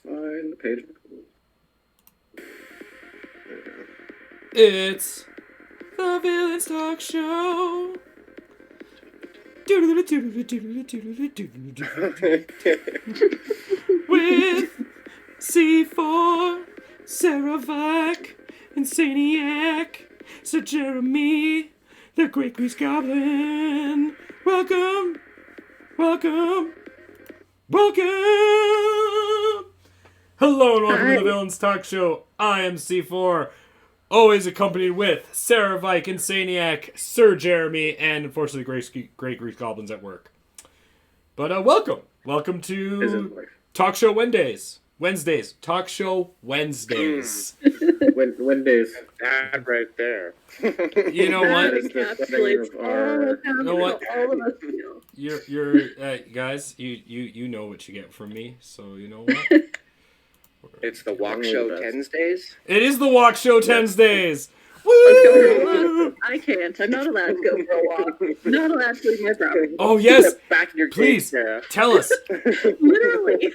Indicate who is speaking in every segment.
Speaker 1: Find the page.
Speaker 2: It's the Villains Talk Show. With C4, Sarah Vike, Insaniac, Sir Jeremy, the Great Grease Goblin. Welcome, welcome, welcome. Hello and welcome to the Villains Talk Show. I am C4. Always accompanied with Sarah Vike, Insaniac, Sir Jeremy, and unfortunately Great Greek Goblins at work. But welcome to Talk Show Wednesdays. Talk Show Wednesdays.
Speaker 1: Wednesdays.
Speaker 3: That right there.
Speaker 2: You know what?
Speaker 4: You know what? All of us feel.
Speaker 2: You're guys. You know what you get from me. So you know what?
Speaker 3: It's the Walk Show Wednesdays.
Speaker 2: It is the Walk Show Wednesdays.
Speaker 4: Woo! I can't. I'm not allowed to go for a walk. I'm not allowed to leave my property.
Speaker 2: Oh yes,
Speaker 3: back in your
Speaker 2: please
Speaker 3: Sarah.
Speaker 2: Tell us.
Speaker 4: Literally.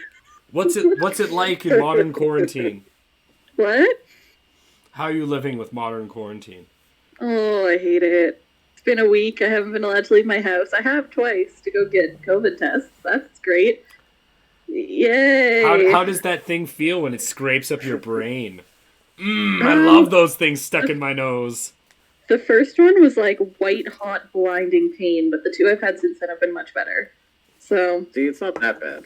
Speaker 2: What's it like in modern quarantine?
Speaker 4: What?
Speaker 2: How are you living with modern quarantine?
Speaker 4: Oh, I hate it. It's been a week. I haven't been allowed to leave my house. I have twice to go get COVID tests. That's great. Yay!
Speaker 2: How does that thing feel when it scrapes up your brain? I love those things stuck in my nose.
Speaker 4: The first one was like white hot blinding pain, but the two I've had since then have been much better. So
Speaker 1: See, it's not that bad.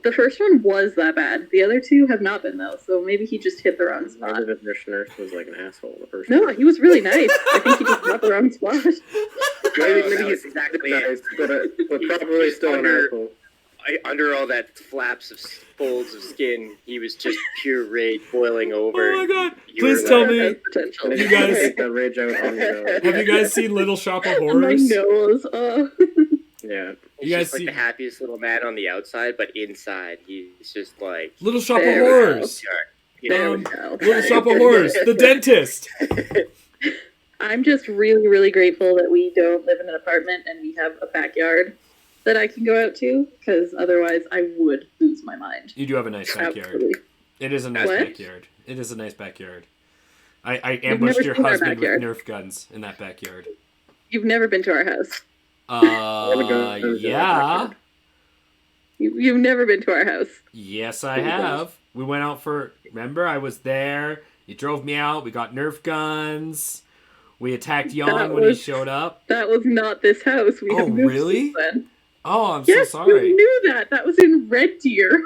Speaker 4: the first one was that bad. The other two have not been though. So maybe he just hit the wrong spot.
Speaker 1: Maybe the nurse was like an asshole the first
Speaker 4: No,
Speaker 1: time.
Speaker 4: he was really nice. I think he just got the wrong spot.
Speaker 1: Maybe he's
Speaker 3: exactly
Speaker 1: nice, but probably still an asshole.
Speaker 3: Under all that flaps of folds of skin, he was just pure rage boiling over.
Speaker 2: Oh my god!
Speaker 3: You
Speaker 2: Please
Speaker 3: were
Speaker 2: tell
Speaker 3: like-
Speaker 2: me.
Speaker 4: Has potential.
Speaker 1: And
Speaker 2: You guys-
Speaker 1: take that rage out on the
Speaker 2: Have you guys seen Little Shop of
Speaker 4: My
Speaker 2: Horrors?
Speaker 4: nose.
Speaker 1: yeah.
Speaker 3: He's
Speaker 2: You guys
Speaker 3: just like
Speaker 2: see
Speaker 3: the happiest little man on the outside, but inside he's just like
Speaker 2: Little Shop of
Speaker 4: There we
Speaker 2: Horrors?
Speaker 3: you know,
Speaker 4: There we go.
Speaker 2: Little Shop of Horrors. The dentist.
Speaker 4: I'm just really, really grateful that we don't live in an apartment and we have a backyard that I can go out to, because otherwise I would lose my mind.
Speaker 2: You do have a nice backyard.
Speaker 4: Absolutely.
Speaker 2: It is a nice
Speaker 4: What?
Speaker 2: backyard. It is a nice backyard. I
Speaker 4: You've
Speaker 2: ambushed
Speaker 4: never
Speaker 2: your
Speaker 4: seen our
Speaker 2: husband with
Speaker 4: backyard.
Speaker 2: Nerf guns in that backyard.
Speaker 4: You've never been to our house.
Speaker 2: Yeah.
Speaker 4: You've never been to our house.
Speaker 2: Yes, I have. We went out for... Remember, I was there. You drove me out. We got Nerf guns. We attacked Jan
Speaker 4: That
Speaker 2: when he
Speaker 4: was-
Speaker 2: showed up.
Speaker 4: That was not this house. We
Speaker 2: Oh,
Speaker 4: have moved
Speaker 2: really?
Speaker 4: since then.
Speaker 2: Oh, I'm
Speaker 4: Yes,
Speaker 2: so sorry.
Speaker 4: you knew that. That was in Red Deer.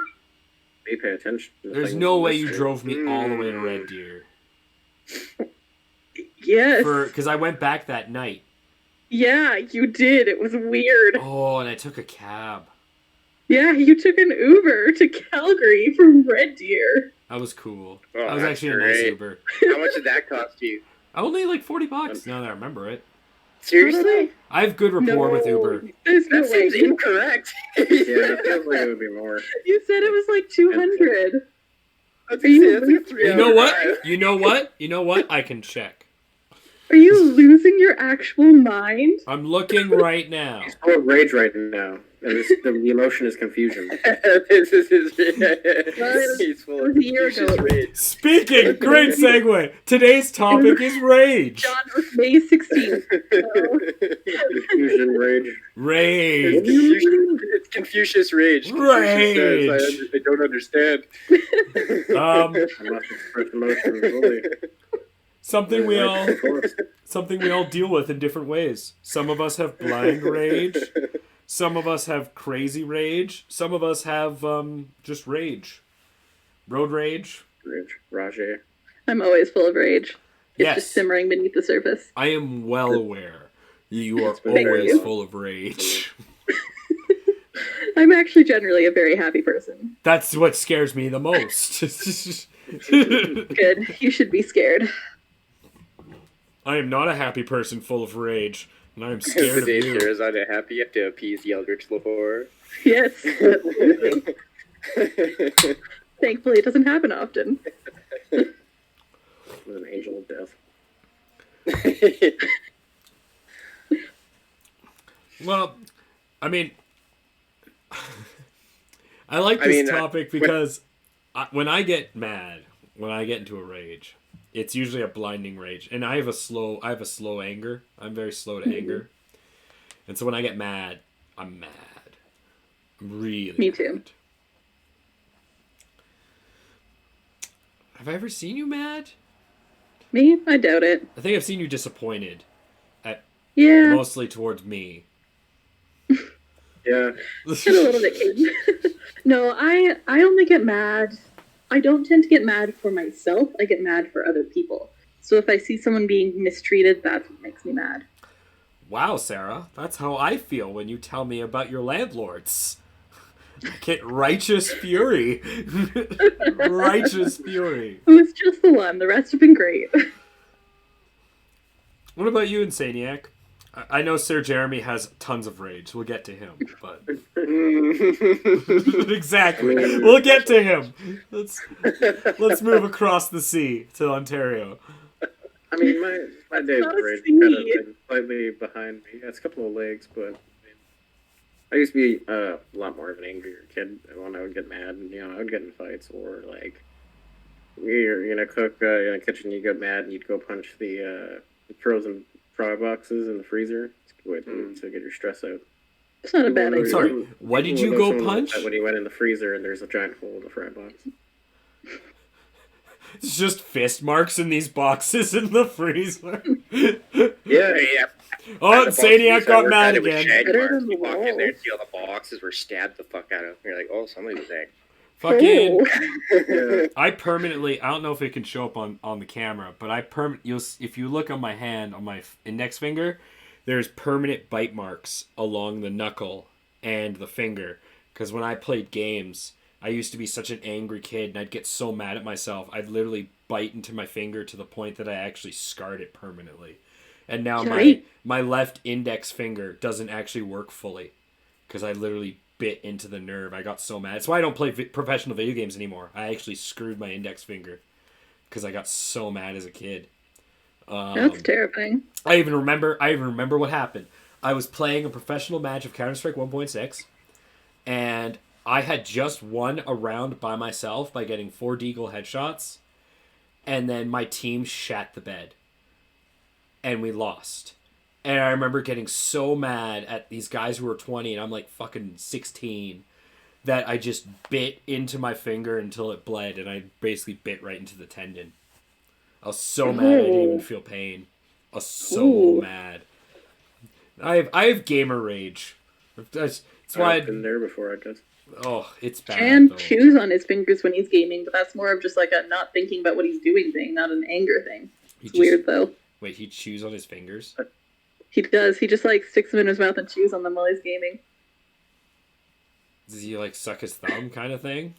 Speaker 1: They pay attention. to
Speaker 2: There's
Speaker 1: things
Speaker 2: no
Speaker 1: in
Speaker 2: way
Speaker 1: this
Speaker 2: you
Speaker 1: street.
Speaker 2: drove me all the way to Red Deer.
Speaker 4: Yes.
Speaker 2: Because I went back that night.
Speaker 4: Yeah, you did. It was weird.
Speaker 2: Oh, and I took a cab.
Speaker 4: Yeah, you took an Uber to Calgary from Red Deer.
Speaker 2: That was cool.
Speaker 3: Oh,
Speaker 2: that was
Speaker 3: that's
Speaker 2: actually a nice
Speaker 3: great.
Speaker 2: Uber.
Speaker 3: How much did that cost you?
Speaker 2: Only like $40 now that I remember it.
Speaker 3: Seriously?
Speaker 2: I have good rapport with Uber.
Speaker 4: There's no
Speaker 3: That
Speaker 4: way.
Speaker 3: seems incorrect.
Speaker 1: Yeah, it feels like it would be more.
Speaker 4: You said it was like 200.
Speaker 3: That's
Speaker 4: Are you
Speaker 3: that's like a
Speaker 4: losing-
Speaker 3: 3
Speaker 2: You know
Speaker 3: hour
Speaker 2: what?
Speaker 3: drive.
Speaker 2: You know what? You know what? I can check.
Speaker 4: Are you losing your actual mind?
Speaker 2: I'm looking right now.
Speaker 1: He's full of rage right now, and the emotion is confusion.
Speaker 3: This is his.
Speaker 4: Well,
Speaker 3: He's full
Speaker 4: it
Speaker 3: of
Speaker 4: was a year ago.
Speaker 3: confucius rage.
Speaker 2: Speaking, great segue. Today's topic is rage.
Speaker 4: John, it was May 16th.
Speaker 1: Confusion, rage.
Speaker 2: Rage.
Speaker 3: It's Confucius rage. Confucius says, I don't understand.
Speaker 2: Um,
Speaker 1: I must express emotion fully.
Speaker 2: something we all
Speaker 1: Of course.
Speaker 2: deal with in different ways. Some of us have blind rage. Some of us have crazy rage. Some of us have just rage. Road rage.
Speaker 1: Rage. Rage.
Speaker 4: I'm always full of rage. It's
Speaker 2: Yes.
Speaker 4: just simmering beneath the surface.
Speaker 2: I am well aware you are
Speaker 1: Thank
Speaker 2: always
Speaker 4: you.
Speaker 2: full of rage.
Speaker 4: I'm actually generally a very happy person.
Speaker 2: That's what scares me the most.
Speaker 4: Good. You should be scared.
Speaker 2: I am not a happy person full of rage, and I am
Speaker 3: The
Speaker 2: scared of
Speaker 3: day
Speaker 2: you.
Speaker 3: Sarah's unhappy, you have to appease the Eldritch Labor.
Speaker 4: Yes. Thankfully, it doesn't happen often.
Speaker 1: With an angel of death.
Speaker 2: Well, I mean, I like this topic because when I get mad, when I get into a rage, it's usually a blinding rage, and I have a slow anger. I'm very slow to anger, and so when I get mad, I'm mad. I'm really
Speaker 4: Me
Speaker 2: mad.
Speaker 4: too.
Speaker 2: Have I ever seen you mad?
Speaker 4: Me? I doubt it.
Speaker 2: I think I've seen you disappointed,
Speaker 4: Yeah,
Speaker 2: mostly towards me.
Speaker 1: Yeah.
Speaker 4: get a little bit cagey. No, I only get mad. I don't tend to get mad for myself. I get mad for other people. So if I see someone being mistreated, that's what makes me mad.
Speaker 2: Wow, Sarah, that's how I feel when you tell me about your landlords. I get righteous fury. Righteous fury.
Speaker 4: It was just the one. The rest have been great.
Speaker 2: What about you, Insaniac? I know Sir Jeremy has tons of rage. We'll get to him, but exactly, we'll get to him. Let's move across the sea to Ontario.
Speaker 1: I mean, my days
Speaker 4: not
Speaker 1: of
Speaker 4: a
Speaker 1: rage
Speaker 4: sea.
Speaker 1: kind of been slightly behind me. It's a couple of legs, but I mean, I used to be a lot more of an angrier kid when I would get mad, and I would get in fights, or like you're gonna cook in a kitchen, you get mad and you'd go punch the frozen fry boxes in the freezer to get your stress out.
Speaker 4: It's not a bad
Speaker 2: I'm
Speaker 4: idea.
Speaker 2: sorry, what did you go punch?
Speaker 1: When you went in the freezer and there's a giant hole in the fry box.
Speaker 2: It's just fist marks in these boxes in the freezer.
Speaker 3: Yeah.
Speaker 2: Oh, Insaniac got mad again.
Speaker 3: You walk in there and see all the boxes were stabbed the fuck out of. You're like, oh, somebody was angry.
Speaker 2: Fucking.
Speaker 1: Yeah.
Speaker 2: I don't know if it can show up on the camera, but if you look on my hand, on my index finger, there's permanent bite marks along the knuckle and the finger. Because when I played games, I used to be such an angry kid, and I'd get so mad at myself, I'd literally bite into my finger to the point that I actually scarred it permanently. And now my left index finger doesn't actually work fully, because I literally bit into the nerve. I got so mad. That's why I don't play professional video games anymore. I actually screwed my index finger because I got so mad as a kid.
Speaker 4: That's terrifying.
Speaker 2: I even remember what happened. I was playing a professional match of Counter-Strike 1.6, and I had just won a round by myself by getting 4 deagle headshots, and then my team shat the bed, and we lost. And I remember getting so mad at these guys who were 20 and I'm like fucking 16 that I just bit into my finger until it bled, and I basically bit right into the tendon. I was so mad I didn't even feel pain. I was so mad. I have gamer rage. That's why
Speaker 1: I've been there before, I guess.
Speaker 2: Oh, it's bad.
Speaker 4: And
Speaker 2: though.
Speaker 4: chews on his fingers when he's gaming, but that's more of just like a not thinking about what he's doing thing, not an anger thing. It's weird though.
Speaker 2: Wait, he chews on his fingers?
Speaker 4: He does. He just like sticks them in his mouth and chews on them while he's gaming.
Speaker 2: Does he like suck his thumb kind of thing?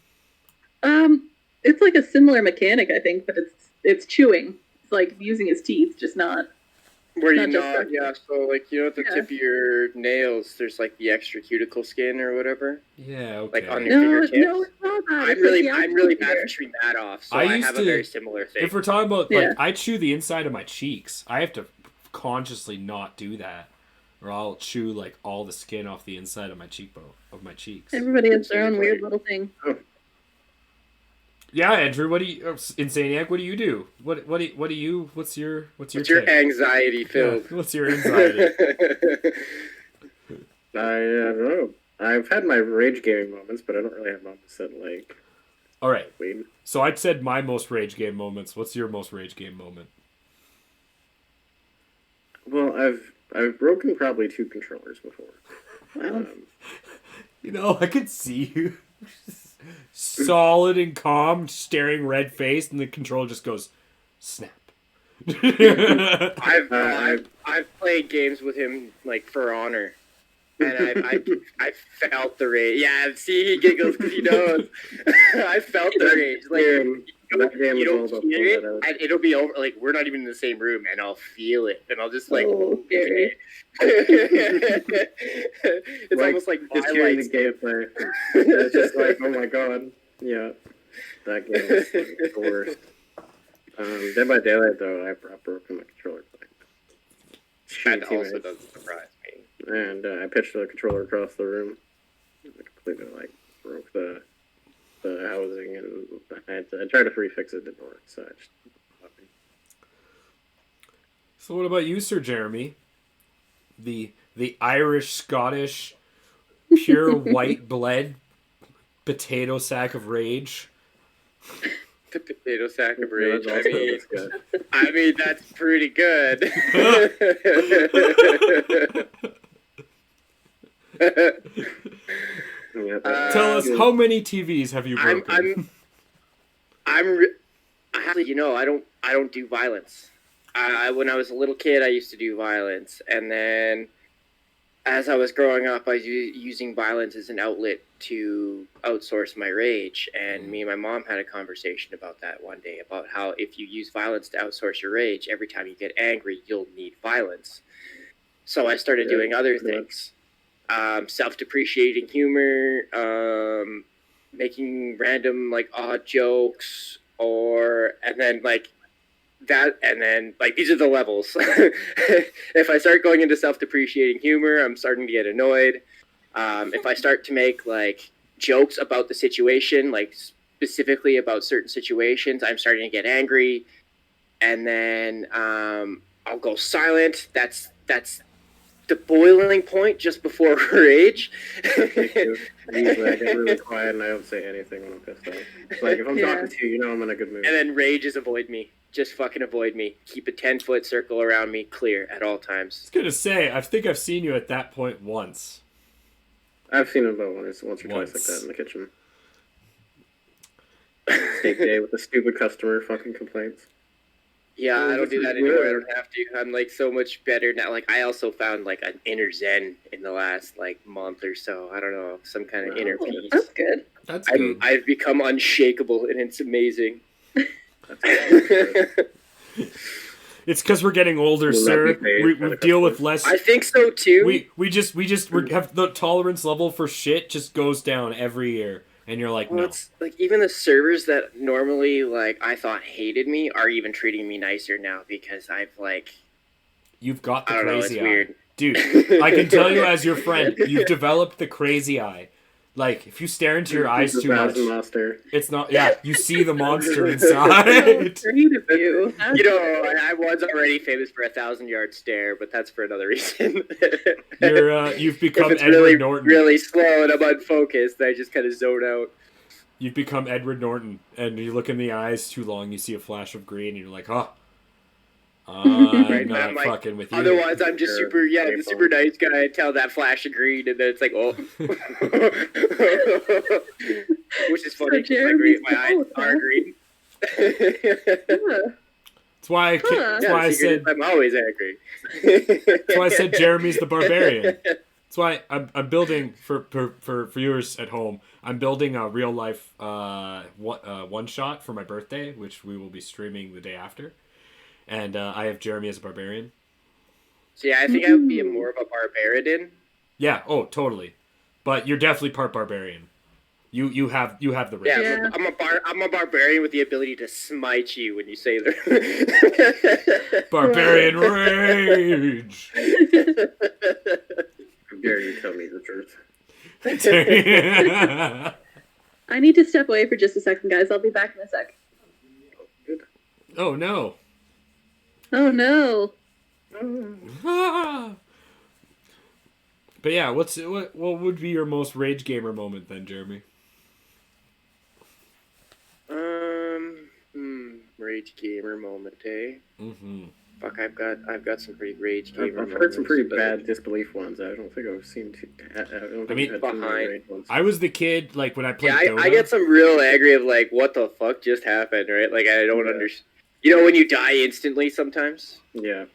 Speaker 4: It's like a similar mechanic, I think, but it's chewing. It's like using his teeth, just not.
Speaker 3: Where you
Speaker 4: Not just
Speaker 3: not,
Speaker 4: like-
Speaker 3: yeah, so like, at the tip of your nails, there's like the extra cuticle skin or whatever.
Speaker 2: Yeah, okay.
Speaker 3: Like on your fingertips.
Speaker 4: No, it's not that.
Speaker 3: I'm
Speaker 4: It's
Speaker 3: really,
Speaker 4: like the
Speaker 3: I'm really
Speaker 4: actual
Speaker 3: bad
Speaker 4: hair.
Speaker 3: at chewing that off, so
Speaker 2: I
Speaker 3: I
Speaker 2: used
Speaker 3: have
Speaker 2: to-
Speaker 3: a very similar thing.
Speaker 2: If we're talking about,
Speaker 4: Yeah.
Speaker 2: I chew the inside of my cheeks. I have to consciously not do that, or I'll chew like all the skin off the inside of my cheekbone, of my cheeks.
Speaker 4: Everybody has their own weird little thing.
Speaker 2: Yeah, Andrew, Insaniac, what do you do? What's your
Speaker 3: What's your
Speaker 2: take?
Speaker 3: anxiety filled?
Speaker 2: Yeah, what's your anxiety?
Speaker 1: I don't know. I've had my rage gaming moments, but I don't really have moments that like.
Speaker 2: All right.
Speaker 1: Wait.
Speaker 2: So I'd said my most rage game moments. What's your most rage game moment?
Speaker 1: Well, I've broken probably 2 controllers before.
Speaker 2: I could see you solid and calm, staring red faced, and the controller just goes snap.
Speaker 3: I've played games with him like for honor, and I felt the rage. Yeah, see, he giggles because he knows. I felt the rage. Like
Speaker 1: that game
Speaker 3: you
Speaker 1: was all
Speaker 3: don't
Speaker 1: about
Speaker 3: hear
Speaker 1: pulling
Speaker 3: it,
Speaker 1: that out.
Speaker 3: and it'll be over. Like we're not even in the same room, and I'll feel it, and I'll just like.
Speaker 4: Oh, scary.
Speaker 3: It's almost like
Speaker 1: just hearing the
Speaker 3: Twilight.
Speaker 1: gameplay. It's just like, oh my god, yeah, that game is the worst. Dead by Daylight though, I've broken my controller playing.
Speaker 3: That
Speaker 1: Shitty
Speaker 3: also
Speaker 1: teammates.
Speaker 3: doesn't surprise me.
Speaker 1: And I pitched the controller across the room. I completely broke the housing and I tried to prefix it, didn't work, so I just...
Speaker 2: So what about you, Sir Jeremy? The Irish, Scottish, pure white blood potato sack of rage.
Speaker 3: The potato sack of rage.
Speaker 1: Yeah, that's good.
Speaker 3: I mean, that's pretty good.
Speaker 2: Tell us, how many TVs have you broken?
Speaker 3: Actually, I don't do violence. When I was a little kid, I used to do violence, and then as I was growing up, I was using violence as an outlet to outsource my rage. And me and my mom had a conversation about that one day, about how if you use violence to outsource your rage, every time you get angry, you'll need violence. So I started doing other things, self-depreciating humor, making random like odd jokes, and then these are the levels. If I start going into self-depreciating humor, I'm starting to get annoyed. If I start to make like jokes about the situation, like specifically about certain situations, I'm starting to get angry. And then I'll go silent. That's the boiling point just before rage.
Speaker 1: Usually I get really quiet and I don't say anything when I'm pissed off. It's like if I'm talking to you, I'm in a good mood.
Speaker 3: And then rage is avoid me. Just fucking avoid me. Keep a 10-foot circle around me clear at all times.
Speaker 2: I was gonna say, I think I've seen you at that point once.
Speaker 1: I've seen it about once or twice like that in the kitchen. Steak day with the stupid customer fucking complaints.
Speaker 3: Yeah, I don't do that anymore. I don't have to. I'm like so much better now. Like I also found like an inner zen in the last like month or so. I don't know, some kind of inner peace.
Speaker 4: That's good.
Speaker 2: That's good.
Speaker 3: I've become unshakable, and it's amazing.
Speaker 2: It's because we're getting older, sir. We deal with less.
Speaker 3: I think so too.
Speaker 2: We have the tolerance level for shit just goes down every year, and you're like, no.
Speaker 3: It's like even the servers that normally like I thought hated me are even treating me nicer now because I've like.
Speaker 2: You've got the
Speaker 3: I don't know,
Speaker 2: crazy
Speaker 3: it's
Speaker 2: eye,
Speaker 3: weird.
Speaker 2: dude. I can tell you as your friend, you've developed the crazy eye. Like, if you stare into your eyes too much, it's not... Yeah, you see the monster inside.
Speaker 4: Great of you.
Speaker 3: I was already famous for 1,000-yard stare, but that's for another reason.
Speaker 2: You've become
Speaker 3: it's
Speaker 2: Edward Norton.
Speaker 3: really slow and I'm unfocused, I just kind of zone out.
Speaker 2: You've become Edward Norton, and you look in the eyes too long, you see a flash of green, and you're like, huh. I'm not fucking with you.
Speaker 3: Otherwise, I'm just the super nice guy until that flash of green, and then it's like, oh. Which is funny, because my eyes are green.
Speaker 2: That's why I said...
Speaker 3: I'm always angry.
Speaker 2: That's why I said Jeremy's the barbarian. That's why I'm building, for viewers at home, I'm building a real-life one-shot for my birthday, which we will be streaming the day after. And I have Jeremy as a barbarian.
Speaker 3: So yeah, I think I would be more of a barbarian.
Speaker 2: Yeah, oh, totally. But you're definitely part barbarian. You have the rage.
Speaker 3: Yeah, I'm a barbarian with the ability to smite you when you say that.
Speaker 2: Barbarian rage.
Speaker 1: How dare you tell me the truth?
Speaker 4: I need to step away for just a second, guys. I'll be back in a sec.
Speaker 2: Oh no.
Speaker 4: Oh no.
Speaker 2: But yeah, what would be your most rage gamer moment then, Jeremy?
Speaker 3: Rage gamer moment, eh?
Speaker 2: Mm-hmm.
Speaker 3: Fuck, I've got some pretty rage gamer moments.
Speaker 1: I've heard some pretty bad disbelief ones. I don't think I've seen too.
Speaker 2: I was the kid like when I played.
Speaker 3: Yeah, I get some real angry of like, what the fuck just happened, right? Like I don't understand. You know when you die instantly sometimes?
Speaker 1: Yeah.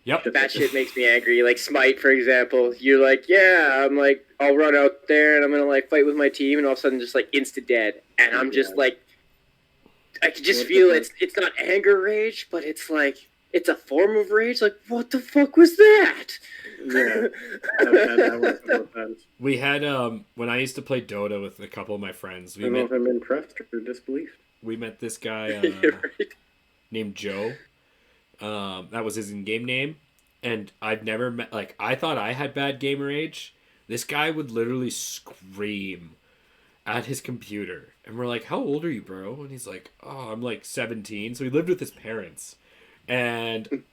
Speaker 2: Yep.
Speaker 3: That shit makes me angry. Like Smite, for example. You're like, yeah, I'm like, I'll run out there and I'm gonna like fight with my team, and all of a sudden just like insta dead, and I'm just like, I can just feel it's not anger rage, but it's like it's a form of rage. Like, what the fuck was that?
Speaker 1: Yeah.
Speaker 2: We had when I used to play Dota with a couple of my friends.
Speaker 1: I don't know if I'm impressed or disbelief.
Speaker 2: We met this guy named Joe. That was his in-game name, and I've never met. Like, I thought I had bad gamer rage. This guy would literally scream at his computer. And we're like, how old are you, bro? And he's like, oh, I'm like 17. So he lived with his parents. And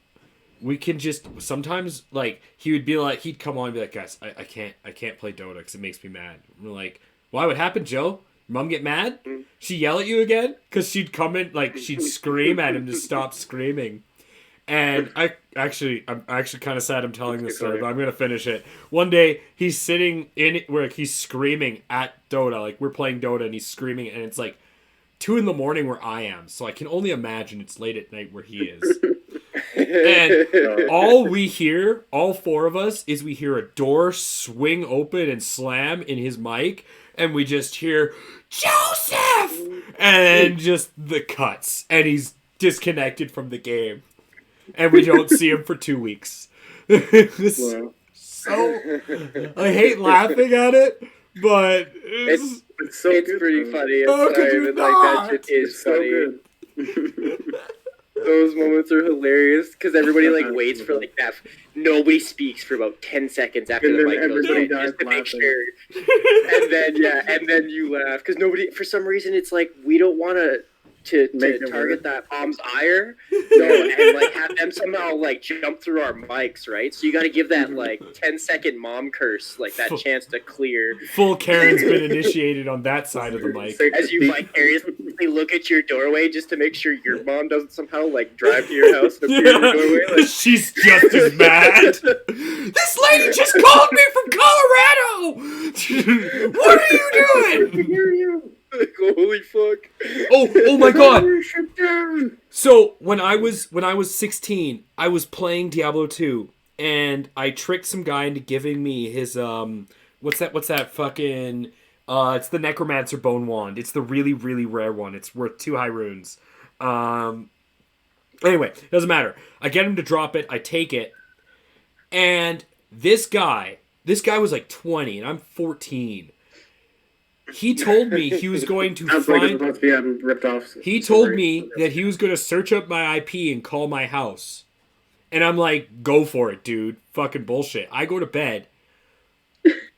Speaker 2: we can just sometimes, like, he would be like, he'd come on and be like, guys, I can't play Dota because it makes me mad. And we're like, why? What happened, Joe? Your mom get mad? She yell at you again? Because she'd come in, like, she'd scream at him to stop screaming. And I'm actually kind of sad I'm telling this story, but I'm gonna finish it. One day he's sitting in it where he's screaming at Dota, like we're playing Dota, and he's screaming, and it's like 2 a.m. where I am, so I can only imagine it's late at night where he is. And all we hear, all 4 of us, is we hear a door swing open and slam in his mic, and we just hear Joseph, and just the cuts, and he's disconnected from the game. And we don't see him for 2 weeks. So I hate laughing at it, but
Speaker 3: it's
Speaker 1: good,
Speaker 3: pretty
Speaker 1: though.
Speaker 3: funny.
Speaker 2: Oh,
Speaker 3: It's
Speaker 2: could
Speaker 3: time,
Speaker 2: you
Speaker 3: and, like,
Speaker 2: not?
Speaker 3: that shit is
Speaker 1: So
Speaker 3: funny.
Speaker 1: good.
Speaker 3: Those moments are hilarious because everybody like waits for like that. Nobody speaks for about 10 seconds after
Speaker 1: And
Speaker 3: the
Speaker 1: then
Speaker 3: mic goes
Speaker 1: everybody
Speaker 3: in, just to make
Speaker 1: dies
Speaker 3: sure. And then you laugh because nobody, for some reason, it's like we don't want to
Speaker 1: Make it
Speaker 3: target
Speaker 1: work.
Speaker 3: that mom's ire, and like have them somehow like jump through our mics, right? So you got to give that like 10-second mom curse, like that chance to clear.
Speaker 2: full Karen's been initiated on that side of the mic.
Speaker 3: As you vicariously look at your doorway just to make sure your mom doesn't somehow like drive to your house and appear in your doorway. Like,
Speaker 2: She's just as mad. This lady just called me from Colorado. What are you doing?
Speaker 3: like, holy fuck!
Speaker 2: Oh my god! So when I was 16, I was playing Diablo 2, and I tricked some guy into giving me his what's that fucking it's the Necromancer Bone Wand. It's the really, really rare one. It's worth 2 high runes. Anyway, doesn't matter. I get him to drop it. I take it, and this guy was like 20, and I'm 14. He told me he was going to
Speaker 1: Sounds like it's
Speaker 2: find.
Speaker 1: about to be ripped off.
Speaker 2: He told me that he was going to search up my IP and call my house. And I'm like, go for it, dude. Fucking bullshit. I go to bed.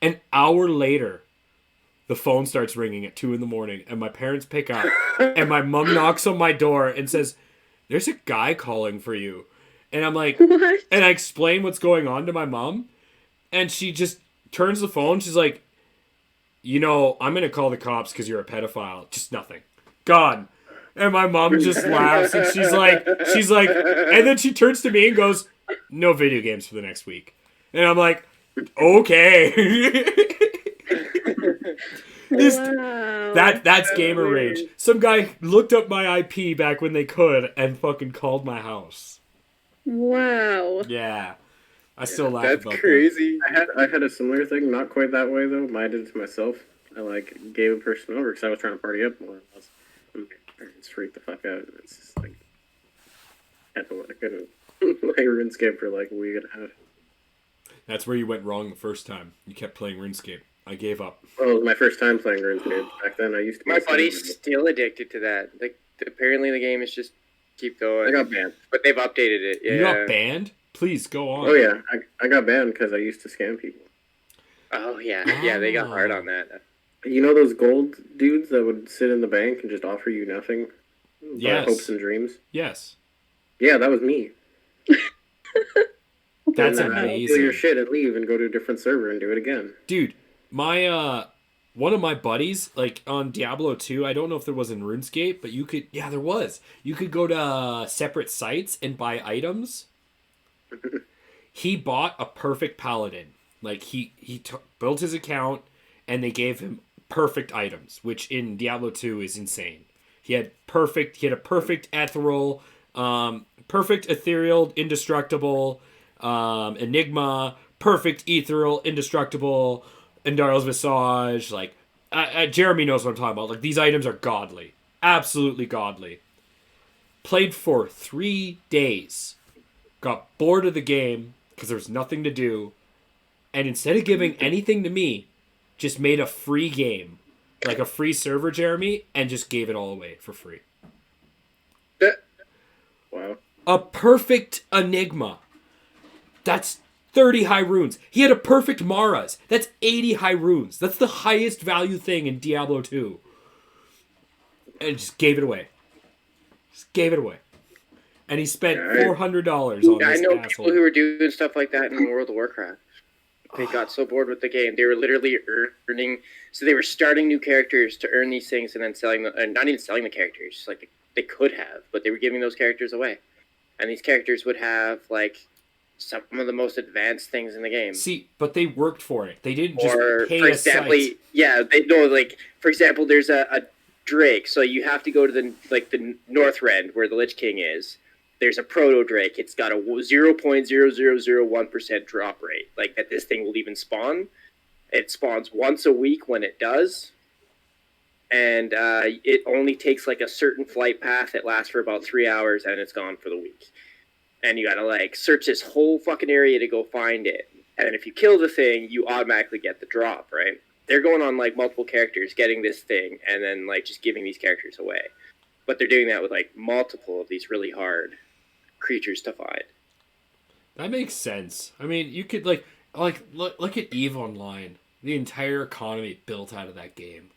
Speaker 2: An hour later, the phone starts ringing at 2 a.m. and my parents pick up. And my mom knocks on my door and says, there's a guy calling for you. And I'm like,
Speaker 4: What?
Speaker 2: and I explain what's going on to my mom. And she just turns the phone. She's like, you know, I'm going to call the cops because you're a pedophile. Just nothing. Gone. And my mom just laughs and she's like, and then she turns to me and goes, no video games for the next week. And I'm like, okay.
Speaker 4: Wow.
Speaker 2: That's gamer rage. Some guy looked up my IP back when they could and fucking called my house.
Speaker 4: Wow.
Speaker 2: Yeah. I still laugh
Speaker 3: That's
Speaker 2: about
Speaker 3: crazy.
Speaker 1: I had a similar thing, not quite that way though. I did it to myself. I like gave a person over because I was trying to party up more. My parents freaked the fuck out. It's just like I couldn't play RuneScape for like a week and a half.
Speaker 2: That's where you went wrong the first time. You kept playing RuneScape. I gave up.
Speaker 1: Well, it was my first time playing RuneScape. Back then, I used to. Be
Speaker 3: My
Speaker 1: a
Speaker 3: buddy's
Speaker 1: sniper.
Speaker 3: still addicted to that. Like, apparently the game is just keep going.
Speaker 1: I got banned.
Speaker 3: But they've updated it. Yeah.
Speaker 2: You got banned? Please go on.
Speaker 1: Oh yeah, I got banned because I used to scam people.
Speaker 3: Oh yeah, yeah. They got hard on that.
Speaker 1: You know those gold dudes that would sit in the bank and just offer you nothing? but
Speaker 2: Yes.
Speaker 1: Hopes and dreams.
Speaker 2: Yes.
Speaker 1: Yeah, that was me.
Speaker 2: That's
Speaker 1: And then I'd steal
Speaker 2: amazing.
Speaker 1: your shit and leave and go to a different server and do it again.
Speaker 2: Dude, my one of my buddies, like on Diablo 2, I don't know if there was in RuneScape, but there was. You could go to separate sites and buy items. He bought a perfect paladin. Like he built his account and they gave him perfect items, which in Diablo 2 is insane. He had a perfect ethereal, perfect ethereal, indestructible, enigma, perfect ethereal, indestructible, Endarl's Visage. Like, Jeremy knows what I'm talking about. Like, these items are godly. Absolutely godly. Played for 3 days. Got bored of the game because there was nothing to do. And instead of giving anything to me, just made a free game. Like a free server, Jeremy, and just gave it all away for free.
Speaker 1: Wow.
Speaker 2: A perfect enigma. That's 30 high runes. He had a perfect Maras. That's 80 high runes. That's the highest value thing in Diablo 2. And just gave it away. And he spent $400 on this
Speaker 3: I know
Speaker 2: asshole.
Speaker 3: people who were doing stuff like that in World of Warcraft. They got so bored with the game. They were literally earning... So they were starting new characters to earn these things and then selling them... not even selling the characters. Like, they could have, but they were giving those characters away. And these characters would have, like, some of the most advanced things in the game.
Speaker 2: See, but they worked for it. They didn't just pay
Speaker 3: for
Speaker 2: a
Speaker 3: example,
Speaker 2: site.
Speaker 3: yeah, they know, like, for example, there's a Drake. So you have to go to the North Rend where the Lich King is. There's a proto Drake. It's got a 0.0001% drop rate. Like, that this thing will even spawn. It spawns once a week when it does. And it only takes, like, a certain flight path that lasts for about 3 hours, and it's gone for the week. And you gotta, like, search this whole fucking area to go find it. And if you kill the thing, you automatically get the drop, right? They're going on, like, multiple characters, getting this thing, and then, like, just giving these characters away. But they're doing that with, like, multiple of these really hard creatures to find.
Speaker 2: That makes sense. I mean, you could, look at EVE Online. The entire economy built out of that game.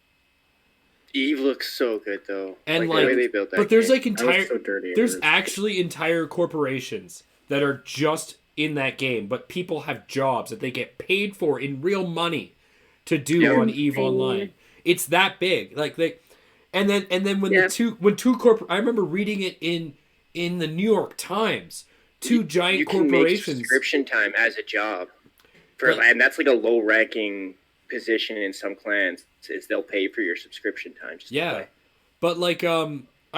Speaker 3: Eve looks so good, though.
Speaker 2: And,
Speaker 3: the way they built that
Speaker 2: but there's,
Speaker 3: game.
Speaker 2: like, entire...
Speaker 1: So dirty,
Speaker 2: there's actually entire corporations that are just in that game, but people have jobs that they get paid for in real money to do on EVE Online. It's that big. Like, and then when I remember reading it in the New York Times, two giant corporations.
Speaker 3: You can make subscription time as a job. And that's like a low-ranking position in some clans. Is they'll pay for your subscription time just to play.
Speaker 2: But I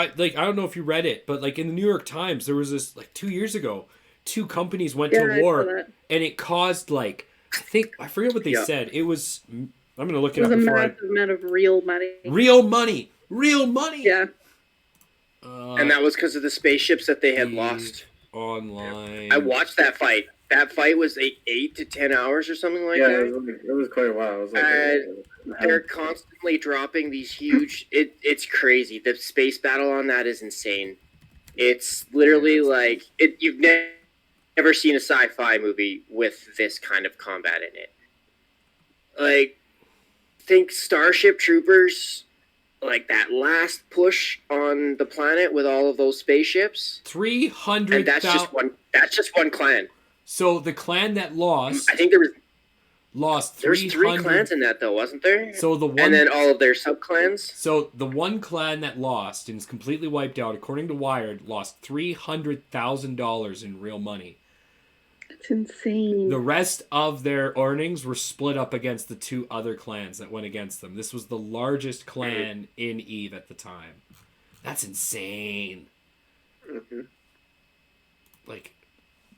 Speaker 2: don't know if you read it, but like in the New York Times there was this, like 2 years ago, two companies went to war and it caused, like, I forget what they said. It was, I'm going to look it up.
Speaker 4: It was a massive amount of real money.
Speaker 2: Real money.
Speaker 4: Yeah.
Speaker 3: And that was because of the spaceships that they had lost.
Speaker 2: Online.
Speaker 3: I watched that fight. That fight was 8 to 10 hours or something like that.
Speaker 1: It was quite a while. It was like,
Speaker 3: they're constantly dropping these huge... It's crazy. The space battle on that is insane. It's literally like... You've never seen a sci-fi movie with this kind of combat in it. Like, think Starship Troopers... Like that last push on the planet with all of those spaceships.
Speaker 2: 300,000.
Speaker 3: And that's just one clan.
Speaker 2: So the clan that lost,
Speaker 3: I think there was
Speaker 2: lost 300.
Speaker 3: There was 3 clans in that though, wasn't there?
Speaker 2: So
Speaker 3: and then all of their sub clans.
Speaker 2: So the one clan that lost and is completely wiped out, according to Wired, lost $300,000 in real money.
Speaker 4: It's insane.
Speaker 2: The rest of their earnings were split up against the 2 other clans that went against them. This was the largest clan in EVE at the time. That's insane.
Speaker 1: Mm-hmm.
Speaker 2: Like,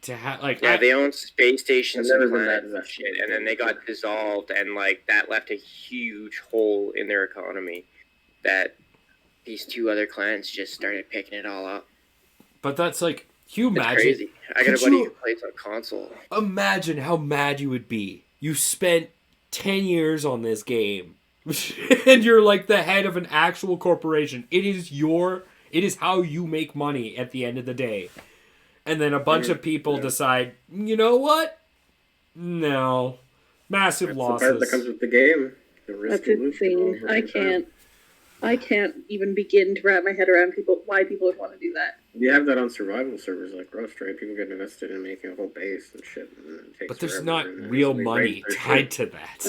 Speaker 2: to have, like...
Speaker 3: Yeah, they own space stations and planets
Speaker 1: and
Speaker 3: and shit, and then they got dissolved, and, like, that left a huge hole in their economy that these 2 other clans just started picking it all up.
Speaker 2: But that's, like... Can you imagine?
Speaker 3: It's crazy. I got a buddy who plays on console.
Speaker 2: Imagine how mad you would be. You spent 10 years on this game. And you're like the head of an actual corporation. It is how you make money at the end of the day. And then a bunch of people decide, you know what? No. Massive losses.
Speaker 1: The part that comes with the game.
Speaker 4: That's insane. I can't even begin to wrap my head around why people would want to do that.
Speaker 1: You have that on survival servers like Rust, right? People get invested in making a whole base and shit. And it takes
Speaker 2: but there's
Speaker 1: forever,
Speaker 2: not
Speaker 1: and
Speaker 2: real money tied to that.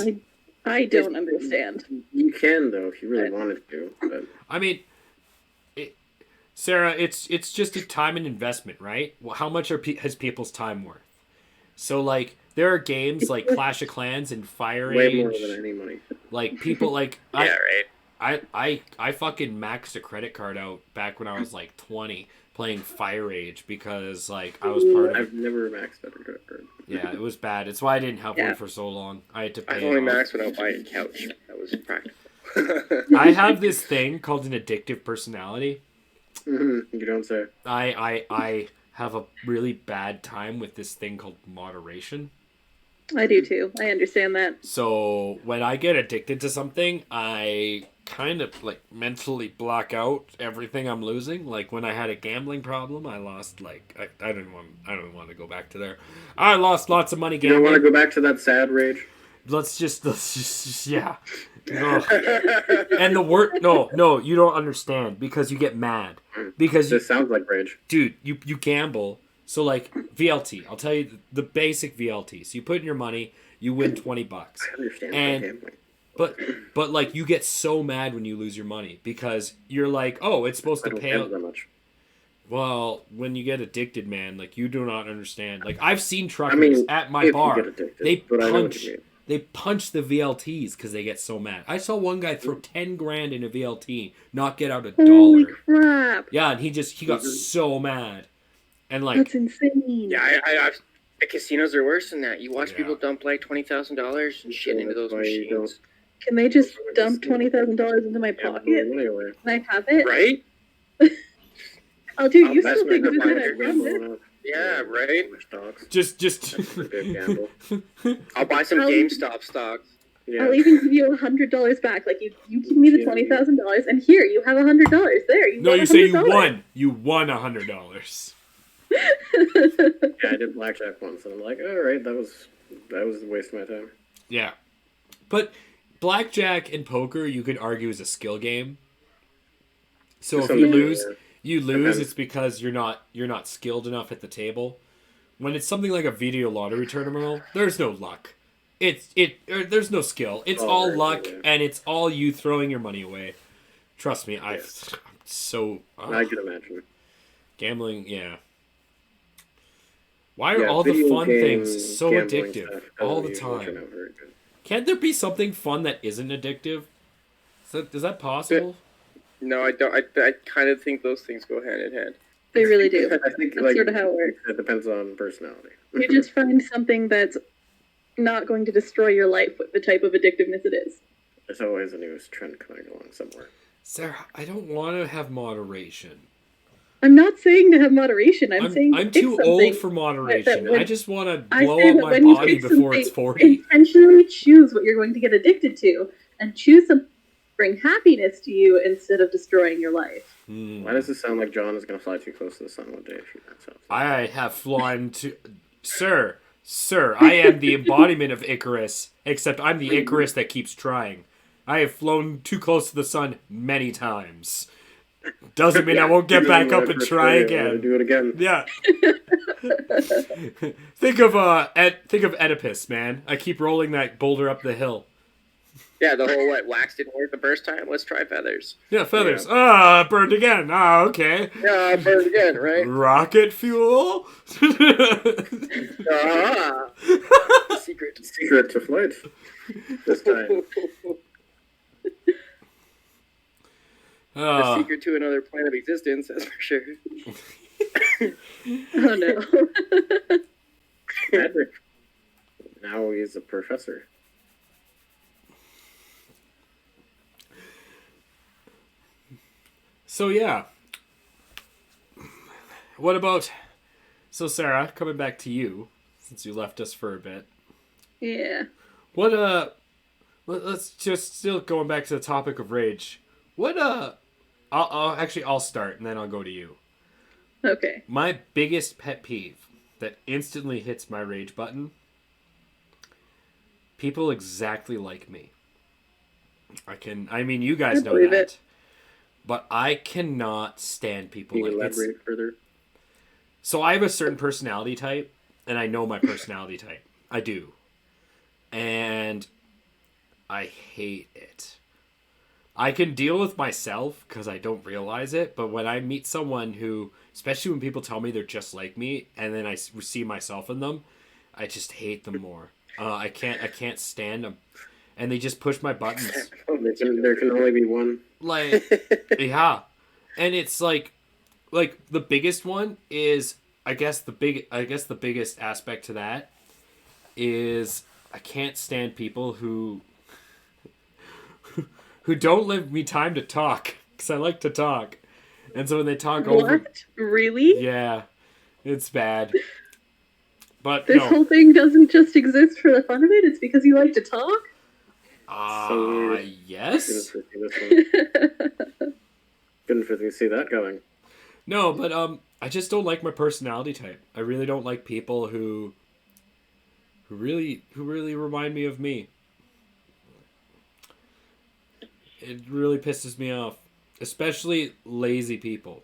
Speaker 4: I don't understand.
Speaker 1: You can, though, if you really wanted to. But...
Speaker 2: I mean, Sarah, it's just a time and investment, right? Well, how much has people's time worth? So, like, there are games like Clash of Clans and Fire Age.
Speaker 1: Way more than any money.
Speaker 2: Like, people, like...
Speaker 3: Yeah, right.
Speaker 2: I fucking maxed a credit card out back when I was like 20 playing Fire Age because like I was part of
Speaker 1: I've never maxed out a credit card.
Speaker 2: Yeah, it was bad. It's why I didn't have one for so long. I had to pay.
Speaker 3: I've only maxed when I was buying a couch. That was practical.
Speaker 2: I have this thing called an addictive personality.
Speaker 1: Mm-hmm. You don't say.
Speaker 2: I have a really bad time with this thing called moderation.
Speaker 4: I do too. I understand that.
Speaker 2: So when I get addicted to something, I kind of like mentally block out everything I'm losing. Like when I had a gambling problem, I lost like I don't want to go back to there. I lost lots of money
Speaker 1: You don't
Speaker 2: gambling.
Speaker 1: want to go back to that sad rage?
Speaker 2: Let's just yeah. Ugh. And the word no, you don't understand because you get mad because
Speaker 1: This sounds like rage.
Speaker 2: dude, you gamble. So like VLT, I'll tell you the basic VLT. So you put in your money, you win $20.
Speaker 1: I understand
Speaker 2: And-
Speaker 1: that gambling.
Speaker 2: But like you get so mad when you lose your money because you're like, oh, it's supposed
Speaker 1: I
Speaker 2: to
Speaker 1: don't
Speaker 2: pay
Speaker 1: gamble
Speaker 2: out.
Speaker 1: that much.
Speaker 2: Well, when you get addicted, man, like you do not understand. Like I've seen
Speaker 1: I
Speaker 2: truckers
Speaker 1: mean,
Speaker 2: at my
Speaker 1: if
Speaker 2: bar.
Speaker 1: you get addicted,
Speaker 2: They
Speaker 1: but I know what
Speaker 2: punch.
Speaker 1: you mean.
Speaker 2: They punch the VLTs because they get so mad. I saw one guy throw 10 grand in a VLT, not get out
Speaker 4: Holy
Speaker 2: $1.
Speaker 4: crap!
Speaker 2: Yeah, and he got so mad, and like
Speaker 4: That's insane.
Speaker 3: Yeah, I've, the casinos are worse than that. You watch
Speaker 2: Yeah.
Speaker 3: people dump like $20,000 and shit into those
Speaker 1: That's why you don't-
Speaker 3: machines,
Speaker 4: Can they just dump $20,000 into my
Speaker 1: gamble
Speaker 4: pocket?
Speaker 1: money away.
Speaker 4: Can I have it?
Speaker 3: right?
Speaker 4: I'll do
Speaker 3: I'll
Speaker 4: useful
Speaker 3: invest
Speaker 4: things
Speaker 3: in
Speaker 4: with
Speaker 3: the
Speaker 4: it. I
Speaker 3: market.
Speaker 4: promise.
Speaker 3: Yeah, right.
Speaker 1: Stocks.
Speaker 2: just
Speaker 1: That's a good gamble.
Speaker 3: I'll buy some
Speaker 4: I'll-
Speaker 3: GameStop stocks.
Speaker 1: Yeah.
Speaker 4: I'll even give you $100 back. Like you give me the
Speaker 1: Yeah.
Speaker 4: $20,000, and here you have $100. There, you.
Speaker 2: no,
Speaker 4: won
Speaker 2: you say you
Speaker 4: $100.
Speaker 2: won. You won $100.
Speaker 1: Yeah, I did blackjack once, and I'm like, all right, that was a waste of my time.
Speaker 2: Yeah, but blackjack and poker, you could argue, is a skill game. So if
Speaker 1: Some
Speaker 2: you
Speaker 1: degree,
Speaker 2: lose,
Speaker 1: yeah.
Speaker 2: you lose.
Speaker 1: Depends.
Speaker 2: It's because you're not skilled enough at the table. When it's something like a video lottery tournament, there's no luck. There's no skill. It's
Speaker 1: Oh,
Speaker 2: all
Speaker 1: right,
Speaker 2: luck,
Speaker 1: yeah.
Speaker 2: and it's all you throwing your money away. Trust me, I'm
Speaker 1: Yes.
Speaker 2: so
Speaker 1: I can imagine.
Speaker 2: gambling. Yeah. Why are
Speaker 1: Yeah,
Speaker 2: all the
Speaker 1: video
Speaker 2: fun
Speaker 1: game
Speaker 2: things so
Speaker 1: gambling
Speaker 2: addictive
Speaker 1: stuff
Speaker 2: all
Speaker 1: doesn't
Speaker 2: the
Speaker 1: usually turn
Speaker 2: time?
Speaker 1: out very good.
Speaker 2: Can't there be something fun that isn't addictive? Is that possible?
Speaker 3: No, I don't. I kind of think those things go hand in hand.
Speaker 4: They really do.
Speaker 1: I think
Speaker 4: That's sort of how it works.
Speaker 1: it depends on personality.
Speaker 4: You just find something that's not going to destroy your life with the type of addictiveness it is.
Speaker 1: There's always a new trend coming along somewhere.
Speaker 2: Sarah, I don't want to have moderation.
Speaker 4: I'm not saying to have moderation. I'm saying
Speaker 2: I'm
Speaker 4: pick
Speaker 2: too
Speaker 4: something
Speaker 2: old for moderation.
Speaker 4: when-
Speaker 2: I just want to
Speaker 4: I
Speaker 2: blow
Speaker 4: say
Speaker 2: up
Speaker 4: that
Speaker 2: my
Speaker 4: when you
Speaker 2: body
Speaker 4: pick
Speaker 2: before it's
Speaker 4: something,
Speaker 2: 40.
Speaker 4: intentionally choose what you're going to get addicted to, and choose something to bring happiness to you instead of destroying your life.
Speaker 2: Hmm.
Speaker 1: Why does it sound like John is going to fly too close to the sun one day if he knocks out?
Speaker 2: I have flown to... Sir, I am the embodiment of Icarus, except I'm the Icarus that keeps trying. I have flown too close to the sun many times. Doesn't mean I won't get back up and try again.
Speaker 1: Do it again.
Speaker 2: Yeah. think of Oedipus, man. I keep rolling that boulder up the hill.
Speaker 3: Yeah, the whole wax didn't work the first time. Let's try feathers.
Speaker 2: Yeah, feathers. Ah, burned again. Ah, okay.
Speaker 3: Yeah, burn again, right?
Speaker 2: Rocket fuel.
Speaker 3: Ah, secret.
Speaker 1: Secret to flight. This time.
Speaker 3: The
Speaker 2: Ah.
Speaker 3: secret to another plane of existence, that's for sure.
Speaker 4: Oh no.
Speaker 1: Patrick. Now he's a professor.
Speaker 2: So yeah. What about? So Sarah, coming back to you, since you left us for a bit.
Speaker 4: Yeah.
Speaker 2: What let's just still going back to the topic of rage. What I'll start and then I'll go to you.
Speaker 4: Okay.
Speaker 2: My biggest pet peeve that instantly hits my rage button. People exactly like me. I mean you guys
Speaker 4: I
Speaker 2: know
Speaker 4: believe
Speaker 2: that.
Speaker 4: it.
Speaker 2: But I cannot stand people
Speaker 1: Can you
Speaker 2: like it's,
Speaker 1: elaborate further?
Speaker 2: so I have a certain personality type, and I know my personality type. I do. And I hate it. I can deal with myself because I don't realize it, but when I meet someone who, especially when people tell me they're just like me, and then I see myself in them, I just hate them more. I can't stand them. And they just push my buttons.
Speaker 1: There can only be one.
Speaker 2: Like, yeah. And it's like the biggest one is I guess the biggest aspect to that is I can't stand people who don't give me time to talk because I like to talk, and so when they talk over,
Speaker 4: What? Really?
Speaker 2: yeah, it's bad. But
Speaker 4: This
Speaker 2: no.
Speaker 4: whole thing doesn't just exist for the fun of it. It's because you like to talk.
Speaker 2: Yes.
Speaker 1: Couldn't physically see that going.
Speaker 2: No, but I just don't like my personality type. I really don't like people who really remind me of me. It really pisses me off, especially lazy people.